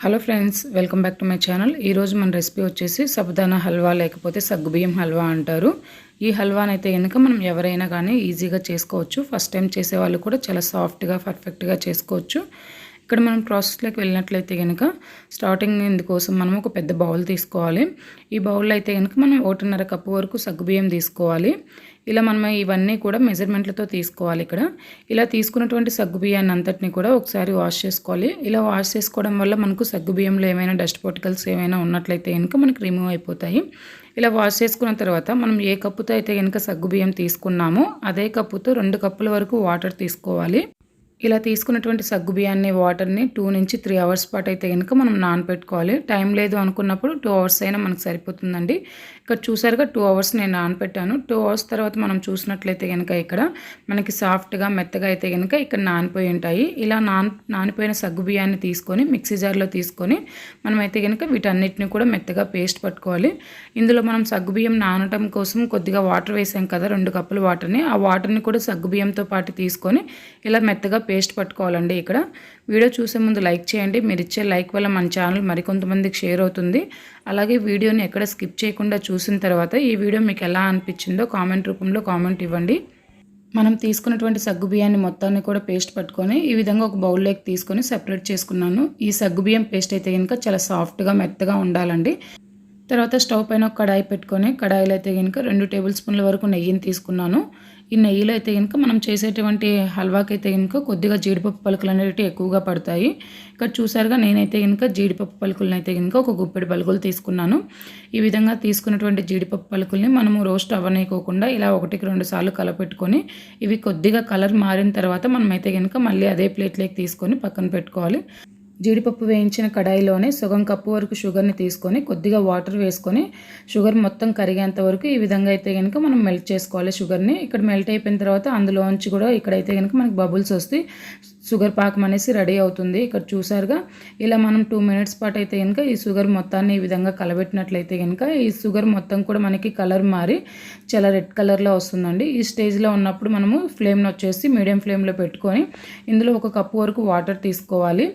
Hello friends, welcome back to my channel. ఈరోజు మన recipe వచ్చేసి సాబుదానా హల్వా లేకపోతే సగ్గుబియ్యం హల్వా అంటారు. ఈ హల్వానైతే కనుక మనం ఎవరైనా కానీ ఈజీగా చేసుకోవచ్చు. ఫస్ట్ టైం చేసేవాళ్ళు కూడా చాలా సాఫ్ట్గా పర్ఫెక్ట్గా చేసుకోవచ్చు. ఇక్కడ మనం ప్రాసెస్లోకి వెళ్ళినట్లయితే కనుక స్టార్టింగ్ ఇందుకోసం మనం ఒక పెద్ద బౌల్ తీసుకోవాలి. ఈ బౌల్లో అయితే కనుక మనం 1.5 కప్పు వరకు సగ్గుబియ్యం తీసుకోవాలి. ఇలా మనం ఇవన్నీ కూడా మెజర్మెంట్లతో తీసుకోవాలి. ఇక్కడ ఇలా తీసుకున్నటువంటి సగ్గుబియ్యాన్ని అంతటిని కూడా ఒకసారి వాష్ చేసుకోవాలి. ఇలా వాష్ చేసుకోవడం వల్ల మనకు సగ్గుబియ్యంలో ఏమైనా డస్ట్ పార్టికల్స్ ఏమైనా ఉన్నట్లయితే కనుక మనకు రిమూవ్ అయిపోతాయి. ఇలా వాష్ చేసుకున్న తర్వాత మనం ఏ కప్పుతో అయితే కనుక సగ్గుబియ్యం తీసుకున్నామో అదే కప్పుతో 2 కప్పుల వరకు వాటర్ తీసుకోవాలి. ఇలా తీసుకున్నటువంటి సగ్గుబియ్యాన్ని వాటర్ని 2 నుంచి 3 అవర్స్ పాటు అయితే కనుక మనం నానపెట్టుకోవాలి. టైం లేదు అనుకున్నప్పుడు 2 అవర్స్ అయినా మనకు సరిపోతుందండి. ఇక్కడ చూసారుగా 2 అవర్స్ నేను నానపెట్టాను. 2 అవర్స్ తర్వాత మనం చూసినట్లయితే కనుక ఇక్కడ మనకి సాఫ్ట్గా మెత్తగా అయితే కనుక ఇక్కడ నానిపోయి ఉంటాయి. ఇలా నానిపోయిన సగ్గుబియ్యాన్ని తీసుకొని మిక్సీ జార్లో తీసుకొని మనమైతే కనుక వీటన్నిటిని కూడా మెత్తగా పేస్ట్ పట్టుకోవాలి. ఇందులో మనం సగ్గుబియ్యం నానటం కోసం కొద్దిగా వాటర్ వేసాం కదా, 2 కప్పుల వాటర్ని, ఆ వాటర్ని కూడా సగ్గుబియ్యంతో పాటు తీసుకొని ఇలా మెత్తగా పేస్ట్ పట్టుకోవాలండి. ఇక్కడ వీడియో చూసే ముందు లైక్ చేయండి. మీరు ఇచ్చే లైక్ వల్ల మన ఛానల్ మరికొంతమందికి షేర్ అవుతుంది. అలాగే వీడియోని ఎక్కడ స్కిప్ చేయకుండా చూసిన తర్వాత ఈ వీడియో మీకు ఎలా అనిపించిందో కామెంట్ రూపంలో కామెంట్ ఇవ్వండి. మనం తీసుకున్నటువంటి సగ్గుబియ్యాన్ని మొత్తాన్ని కూడా పేస్ట్ పట్టుకొని ఈ విధంగా ఒక బౌల్లోకి తీసుకొని సెపరేట్ చేసుకున్నాను. ఈ సగ్గుబియ్యం పేస్ట్ అయితే కనుక చాలా సాఫ్ట్గా మెత్తగా ఉండాలండి. తర్వాత స్టవ్ పైన ఒక కడాయి పెట్టుకొని కడాయిలో అయితే కనుక 2 టేబుల్ స్పూన్ల వరకు నెయ్యిని తీసుకున్నాను. ఈ నెయ్యిలో అయితే కనుక మనం చేసేటువంటి హల్వాకి అయితే కనుక కొద్దిగా జీడిపప్పు పలుకులు అనేవి ఎక్కువగా పడతాయి. ఇక్కడ చూసారుగా నేనైతే కనుక జీడిపప్పు పలుకులను అయితే కనుక ఒక గుప్పెడు పలుకులు తీసుకున్నాను. ఈ విధంగా తీసుకున్నటువంటి జీడిపప్పు పలుకుల్ని మనము రోస్ట్ అవ్వనీయకోకుండా ఇలా 1-2 సార్లు కలపెట్టుకొని ఇవి కొద్దిగా కలర్ మారిన తర్వాత మనమైతే కనుక మళ్ళీ అదే ప్లేట్లోకి తీసుకొని పక్కన పెట్టుకోవాలి. జీడిపప్పు వేయించిన కడాయిలోనే సగం కప్పు వరకు షుగర్ని తీసుకొని కొద్దిగా వాటర్ వేసుకొని షుగర్ మొత్తం కరిగేంత వరకు ఈ విధంగా అయితే కనుక మనం మెల్ట్ చేసుకోవాలి షుగర్ని. ఇక్కడ మెల్ట్ అయిపోయిన తర్వాత అందులోంచి కూడా ఇక్కడైతే కనుక మనకి బబుల్స్ వస్తాయి. షుగర్ పాకం అనేసి రెడీ అవుతుంది. ఇక్కడ చూసారుగా ఇలా మనం 2 మినిట్స్ పాటు అయితే కనుక ఈ షుగర్ మొత్తాన్ని ఈ విధంగా కలబెట్టినట్లయితే కనుక ఈ షుగర్ మొత్తం కూడా మనకి కలర్ మారి చాలా రెడ్ కలర్లో వస్తుందండి. ఈ స్టేజ్లో ఉన్నప్పుడు మనము ఫ్లేమ్ని వచ్చేసి మీడియం ఫ్లేమ్లో పెట్టుకొని ఇందులో 1 కప్పు వరకు వాటర్ తీసుకోవాలి.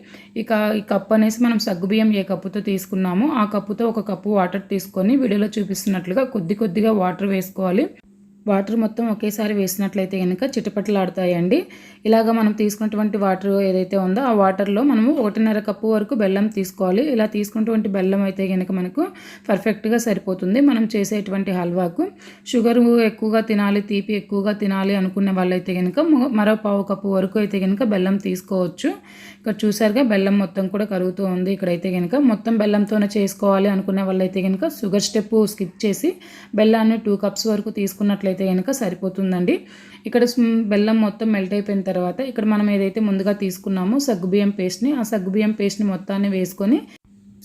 ఇక ఈ కప్పు అనేసి మనం సగ్గుబియ్యం ఏ కప్పుతో తీసుకున్నామో ఆ కప్పుతో 1 కప్పు వాటర్ తీసుకొని వీడియోలో చూపిస్తున్నట్లుగా కొద్దిగా వాటర్ వేసుకోవాలి. వాటర్ మొత్తం ఒకేసారి వేసినట్లయితే కనుక చిటపటలాడుతాయండి. ఇలాగ మనం తీసుకున్నటువంటి వాటర్ ఏదైతే ఉందో ఆ వాటర్లో మనము 1.5 కప్పు వరకు బెల్లం తీసుకోవాలి. ఇలా తీసుకున్నటువంటి బెల్లం అయితే కనుక మనకు పర్ఫెక్ట్గా సరిపోతుంది మనం చేసేటువంటి హల్వాకు. షుగర్ ఎక్కువగా తినాలి, తీపి ఎక్కువగా తినాలి అనుకునే వాళ్ళైతే కనుక మరో 1/2 కప్పు వరకు అయితే కనుక బెల్లం తీసుకోవచ్చు. ఇక్కడ చూసారుగా బెల్లం మొత్తం కూడా కరుగుతూ ఉంది. ఇక్కడైతే కనుక మొత్తం బెల్లంతోనే చేసుకోవాలి అనుకునే వాళ్ళైతే కనుక షుగర్ స్టెప్ స్కిప్ చేసి బెల్లాన్ని 2 కప్స్ వరకు తీసుకున్నట్లయితే కనుక సరిపోతుందండి. ఇక్కడ బెల్లం మొత్తం మెల్ట్ అయిపోయిన తర్వాత ఇక్కడ మనం ఏదైతే ముందుగా తీసుకున్నామో సగ్గుబియ్యం పేస్ట్ని, ఆ సగ్గుబియ్యం పేస్ట్ని మొత్తాన్ని వేసుకొని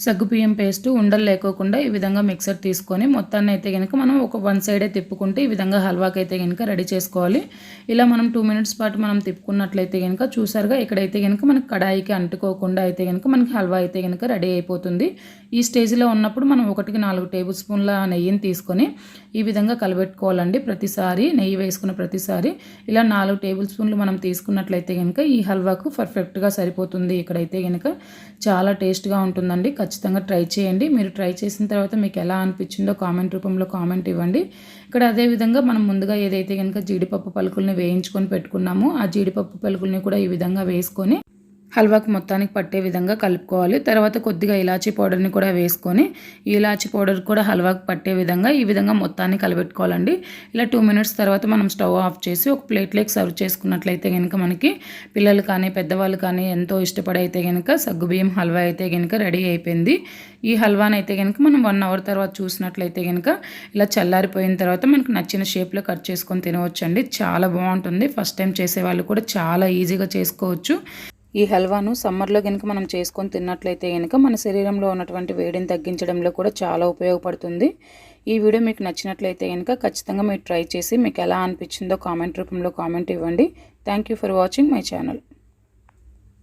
సగ్గుబియ్యం పేస్ట్ ఉండలు లేకోకుండా ఈ విధంగా మిక్సర్ తీసుకొని మొత్తాన్ని అయితే కనుక మనం ఒక 1 సైడే తిప్పుకుంటే ఈ విధంగా హల్వాకి అయితే కనుక రెడీ చేసుకోవాలి. ఇలా మనం 2 మినిట్స్ పాటు మనం తిప్పుకున్నట్లయితే కనుక చూసారుగా ఇక్కడైతే కనుక మనకి కడాయికి అంటుకోకుండా అయితే కనుక మనకి హల్వా అయితే కనుక రెడీ అయిపోతుంది. ఈ స్టేజ్లో ఉన్నప్పుడు మనం 1-4 టేబుల్ స్పూన్ల నెయ్యిని తీసుకొని ఈ విధంగా కలబెట్టుకోవాలండి. ప్రతిసారి నెయ్యి వేసుకున్న ప్రతిసారి ఇలా 4 టేబుల్ స్పూన్లు మనం తీసుకున్నట్లయితే కనుక ఈ హల్వాకు పర్ఫెక్ట్గా సరిపోతుంది. ఇక్కడైతే కనుక చాలా టేస్ట్గా ఉంటుందండి. ఖచ్చితంగా ట్రై చేయండి. మీరు ట్రై చేసిన తర్వాత మీకు ఎలా అనిపించిందో కామెంట్ రూపంలో కామెంట్ ఇవ్వండి. ఇక్కడ అదేవిధంగా మనం ముందుగా ఏదైతే కనుక జీడిపప్పు పలుకుల్ని వేయించుకొని పెట్టుకున్నామో ఆ జీడిపప్పు పలుకుల్ని కూడా ఈ విధంగా వేసుకొని హల్వాకు మొత్తానికి పట్టే విధంగా కలుపుకోవాలి. తర్వాత కొద్దిగా ఇలాచీ పౌడర్ని కూడా వేసుకొని ఈ ఇలాచీ పౌడర్ కూడా హల్వాకు పట్టే విధంగా ఈ విధంగా మొత్తాన్ని కలబెట్టుకోవాలండి. ఇలా 2 మినిట్స్ తర్వాత మనం స్టవ్ ఆఫ్ చేసి ఒక ప్లేట్లోకి సర్వ్ చేసుకున్నట్లయితే కనుక మనకి పిల్లలు కానీ పెద్దవాళ్ళు కానీ ఎంతో ఇష్టపడి అయితే కనుక సగ్గుబియ్యం హల్వా అయితే కనుక రెడీ అయిపోయింది. ఈ హల్వాని అయితే కనుక మనం 1 అవర్ తర్వాత చూసినట్లయితే కనుక ఇలా చల్లారిపోయిన తర్వాత మనకు నచ్చిన షేప్లో కట్ చేసుకొని తినవచ్చండి. చాలా బాగుంటుంది. ఫస్ట్ టైం చేసేవాళ్ళు కూడా చాలా ఈజీగా చేసుకోవచ్చు. ఈ హల్వాను సమ్మర్లో కనుక మనం చేసుకొని తిన్నట్లయితే కనుక మన శరీరంలో ఉన్నటువంటి వేడిని తగ్గించడంలో కూడా చాలా ఉపయోగపడుతుంది. ఈ వీడియో మీకు నచ్చినట్లయితే కనుక ఖచ్చితంగా మీరు ట్రై చేసి మీకు ఎలా అనిపించిందో కామెంట్ రూపంలో కామెంట్ ఇవ్వండి. Thank you for watching my channel.